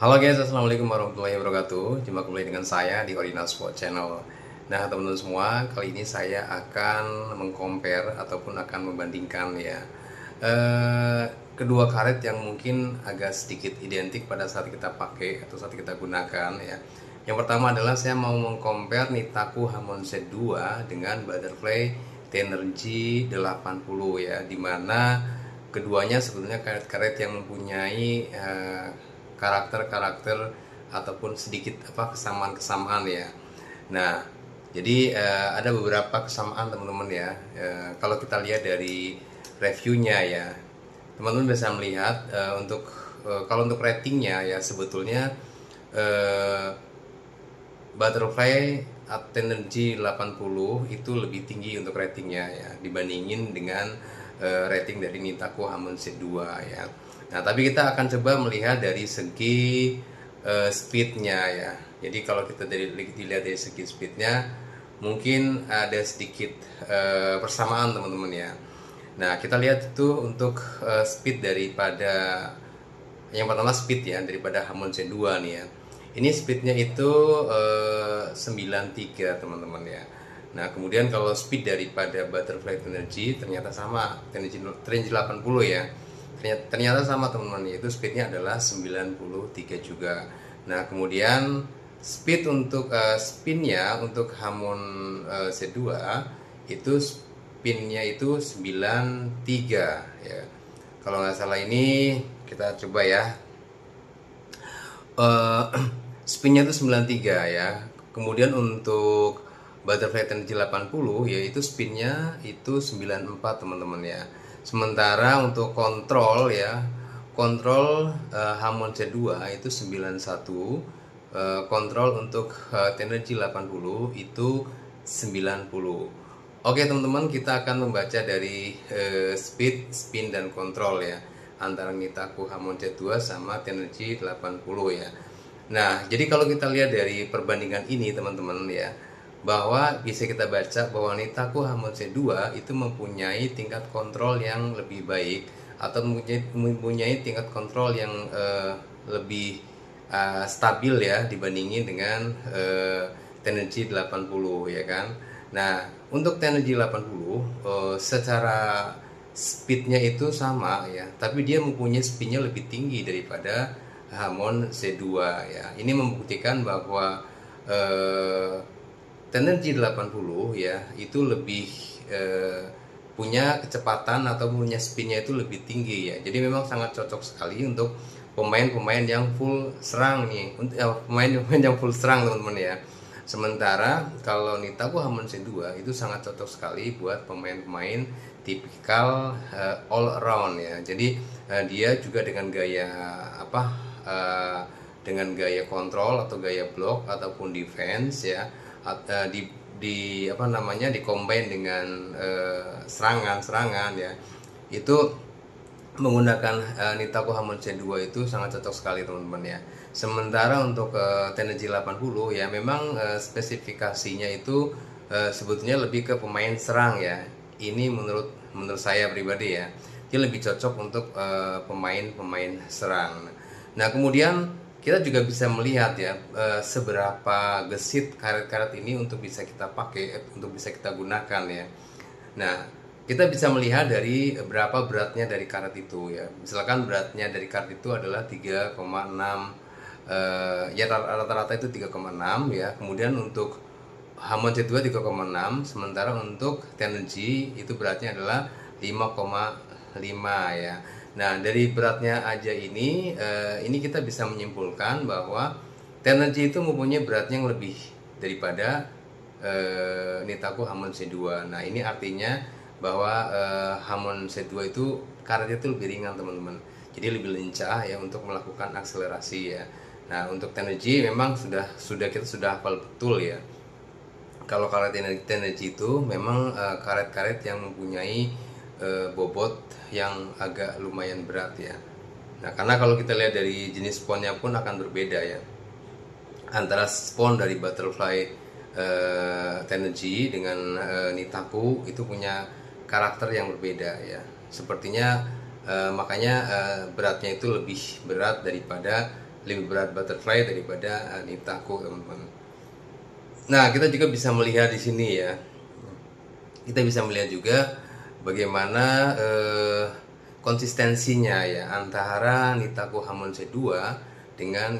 Halo guys, assalamualaikum warahmatullahi wabarakatuh. Jumpa kembali dengan saya di Original Sport Channel. Nah teman-teman semua, kali ini saya akan mengcompare ataupun akan membandingkan ya kedua karet yang mungkin agak sedikit identik pada saat kita pakai atau saat kita gunakan ya. Yang pertama adalah saya mau mengcompare Nitaku Hamon Z2 dengan Butterfly Tenergy 80 ya, dimana keduanya sebetulnya karet-karet yang mempunyai karakter-karakter ataupun sedikit kesamaan-kesamaan ya. Nah, jadi ada beberapa kesamaan teman-teman ya. Kalau kita lihat dari reviewnya ya, teman-teman bisa melihat kalau untuk ratingnya ya sebetulnya Butterfly Tenergy 80 itu lebih tinggi untuk ratingnya ya dibandingin dengan rating dari Nitaku Hamon Z2 ya. Nah, tapi kita akan coba melihat dari segi speednya ya. Jadi kalau kita dilihat dari segi speednya, mungkin ada sedikit persamaan teman-teman ya. Nah, kita lihat itu untuk speed daripada yang pertama speed ya daripada Hamon Z2 nih ya. Ini speednya itu 93 teman-teman ya. Nah, kemudian kalau speed daripada Butterfly Energy ternyata sama, Energy 80 ya. Ternyata sama teman-teman, yaitu speednya adalah 93 juga. Nah, kemudian speed untuk spinnya untuk Hamon Z2 itu spinnya itu 93 ya. Kalau nggak salah ini kita coba ya. Spinnya itu 93 ya. Kemudian untuk Butterfly Energy 80 yaitu spinnya itu 94 teman-teman ya. Sementara untuk kontrol ya, kontrol Hamon C2 itu 91, kontrol untuk Tenergy 80 itu 90. Oke teman-teman, kita akan membaca dari speed, spin, dan kontrol ya antara Nitaku Hamon C2 sama Tenergy 80 ya. Nah, jadi kalau kita lihat dari perbandingan ini teman-teman ya, bahwa bisa kita baca bahwa Nitaku Hamon C2 itu mempunyai tingkat kontrol yang lebih baik atau mempunyai tingkat kontrol yang lebih stabil ya dibandingin dengan Tenergy 80 ya kan. Nah, untuk Tenergy 80 secara speednya itu sama ya, tapi dia mempunyai speednya lebih tinggi daripada Hamon C2 ya. Ini membuktikan bahwa Tenergy 80 ya itu lebih punya kecepatan atau punya spinnya itu lebih tinggi ya. Jadi memang sangat cocok sekali untuk pemain-pemain yang full serang nih, pemain-pemain yang full serang teman-teman ya. Sementara kalau Nitaku Hamon C2 itu sangat cocok sekali buat pemain-pemain tipikal all around ya. Jadi dia juga dengan gaya dengan gaya kontrol atau gaya block ataupun defense ya, di combine dengan serangan ya, itu menggunakan Nitaku Hamon C2 itu sangat cocok sekali teman-teman ya. Sementara untuk Tenergy 80 ya memang spesifikasinya itu sebetulnya lebih ke pemain serang ya. Ini menurut saya pribadi ya, dia lebih cocok untuk pemain serang. Nah, kemudian kita juga bisa melihat ya seberapa gesit karet-karet ini untuk bisa kita pakai, untuk bisa kita gunakan ya. Nah, kita bisa melihat dari berapa beratnya dari karet itu ya. Misalkan beratnya dari karet itu adalah 3,6, ya rata-rata itu 3,6 ya. Kemudian untuk Hamon C2 3,6, sementara untuk Tenergy itu beratnya adalah 5,5 ya. Nah, dari beratnya aja ini kita bisa menyimpulkan bahwa Tenergy itu mempunyai beratnya yang lebih daripada Nitaku Hamon C2. Nah, ini artinya bahwa Hamon C2 itu karetnya itu lebih ringan teman-teman. Jadi lebih lincah ya untuk melakukan akselerasi ya. Nah, untuk Tenergy memang kita sudah hafal betul ya. Kalau karet Tenergy itu memang karet-karet yang mempunyai bobot yang agak lumayan berat ya. Nah, karena kalau kita lihat dari jenis sponnya pun akan berbeda ya. Antara spon dari Butterfly Tenergy dengan Nitaku itu punya karakter yang berbeda ya. Sepertinya makanya beratnya itu lebih berat daripada lebih berat butterfly daripada Nitaku, teman-teman. Nah, kita juga bisa melihat di sini ya. Kita bisa melihat juga bagaimana konsistensinya ya antara Nitaku Hamon C2 dengan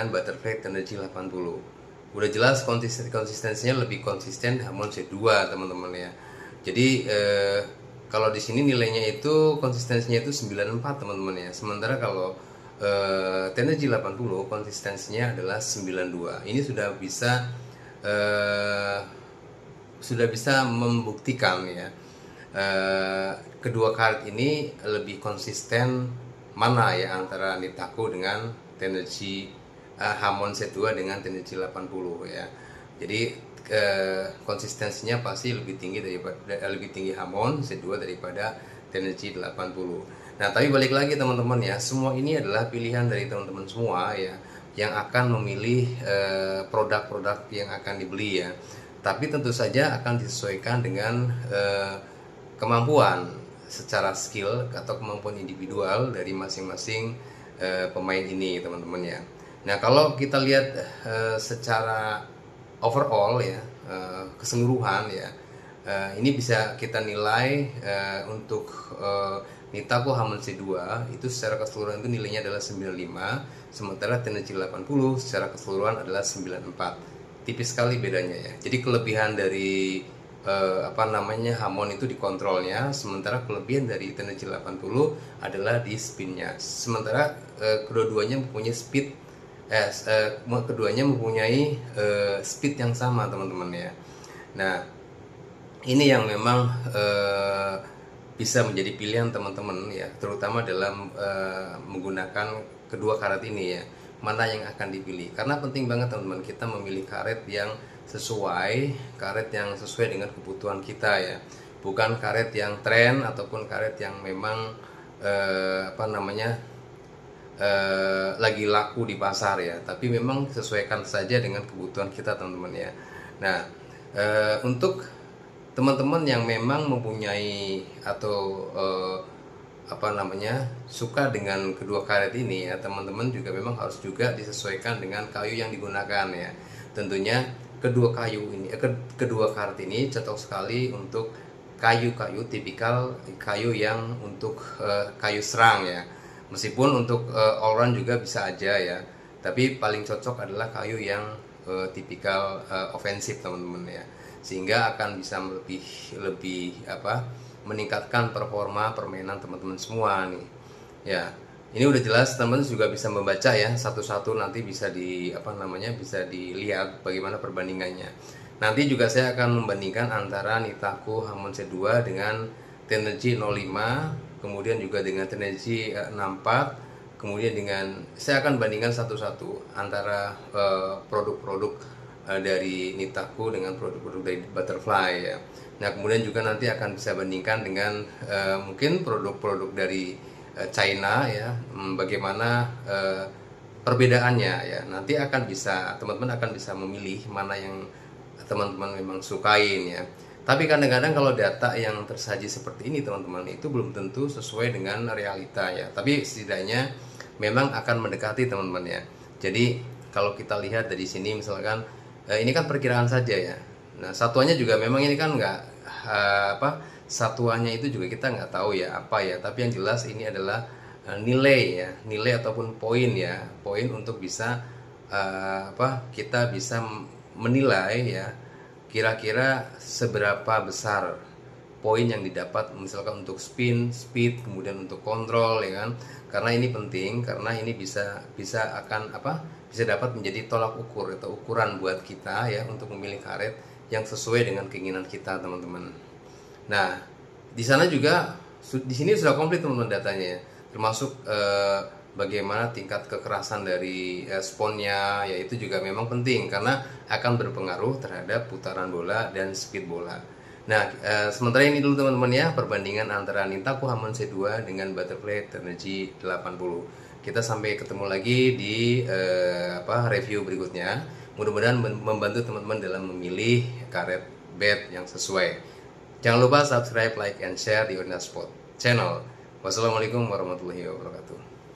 Butterfly Energy 80. Udah jelas konsistensinya lebih konsisten Hamon C2, teman-teman ya. Jadi kalau di sini nilainya itu konsistensinya itu 94, teman-teman ya. Sementara kalau Tenergy 80 konsistensinya adalah 92. Ini sudah bisa membuktikan ya kedua karet ini lebih konsisten mana ya antara Nitaku dengan Tenergy Hamon C2 dengan Tenergy 80 ya. Jadi konsistensinya pasti lebih tinggi Hamon C2 daripada Tenergy 80. Nah, tapi balik lagi teman-teman ya, semua ini adalah pilihan dari teman-teman semua ya yang akan memilih produk-produk yang akan dibeli ya. Tapi tentu saja akan disesuaikan dengan kemampuan secara skill atau kemampuan individual dari masing-masing pemain ini, teman-teman ya. Nah, kalau kita lihat secara overall ya, keseluruhan ya, ini bisa kita nilai untuk Nitaku Hamon C2 itu secara keseluruhan itu nilainya adalah 95, sementara Tenergy 80 secara keseluruhan adalah 94. Tipis sekali bedanya ya. Jadi kelebihan dari Hamon itu di kontrolnya, sementara kelebihan dari Tenergy 80 adalah di spinnya. Sementara keduanya mempunyai speed yang sama, teman-teman ya. Nah, ini yang memang bisa menjadi pilihan teman-teman ya, terutama dalam menggunakan kedua karet ini ya, mana yang akan dipilih. Karena penting banget teman-teman kita memilih karet yang sesuai dengan kebutuhan kita ya, bukan karet yang tren ataupun karet yang memang lagi laku di pasar ya, tapi memang sesuaikan saja dengan kebutuhan kita, teman-teman ya. Nah, untuk teman-teman yang memang mempunyai atau suka dengan kedua karet ini ya, teman-teman juga memang harus juga disesuaikan dengan kayu yang digunakan ya. Tentunya kedua karet ini cocok sekali untuk kayu-kayu tipikal kayu yang untuk kayu serang ya. Meskipun untuk all round juga bisa aja ya, tapi paling cocok adalah kayu yang tipikal ofensif, teman-teman ya, sehingga akan bisa lebih meningkatkan performa permainan teman-teman semua nih ya. Ini udah jelas, teman-teman juga bisa membaca ya satu-satu, nanti bisa bisa dilihat bagaimana perbandingannya. Nanti juga saya akan membandingkan antara Nitaku Hamon C2 dengan Tenergy 05, kemudian juga dengan Tenergy 64, kemudian saya akan bandingkan satu-satu antara produk-produk dari Nitaku dengan produk-produk dari Butterfly ya. Nah, kemudian juga nanti akan bisa bandingkan dengan mungkin produk-produk dari China ya, bagaimana perbedaannya ya. Nanti teman-teman akan bisa memilih mana yang teman-teman memang sukain ya. Tapi kadang-kadang kalau data yang tersaji seperti ini, teman-teman, itu belum tentu sesuai dengan realita ya. Tapi setidaknya memang akan mendekati, teman-teman ya. Jadi kalau kita lihat dari sini misalkan ini kan perkiraan saja ya. Nah, satuannya juga memang ini kan satuannya itu juga kita nggak tahu ya apa ya. Tapi yang jelas ini adalah nilai ataupun poin ya, poin untuk bisa kita bisa menilai ya kira-kira seberapa besar poin yang didapat, misalkan untuk speed, kemudian untuk kontrol ya kan. Karena ini penting, karena ini bisa dapat menjadi tolak ukur atau ukuran buat kita ya untuk memilih karet yang sesuai dengan keinginan kita, teman-teman. Nah, di sana juga di sini sudah komplit, teman-teman, datanya ya. Termasuk bagaimana tingkat kekerasan dari sponnya, yaitu juga memang penting karena akan berpengaruh terhadap putaran bola dan speed bola. Nah, sementara ini dulu, teman-teman ya, perbandingan antara Nitaku Hamon C2 dengan Butterfly Tenergy 80. Kita sampai ketemu lagi di review berikutnya. Mudah-mudahan membantu teman-teman dalam memilih karet bat yang sesuai. Jangan lupa subscribe, like, and share di Ordnance Sport channel. Wassalamualaikum warahmatullahi wabarakatuh.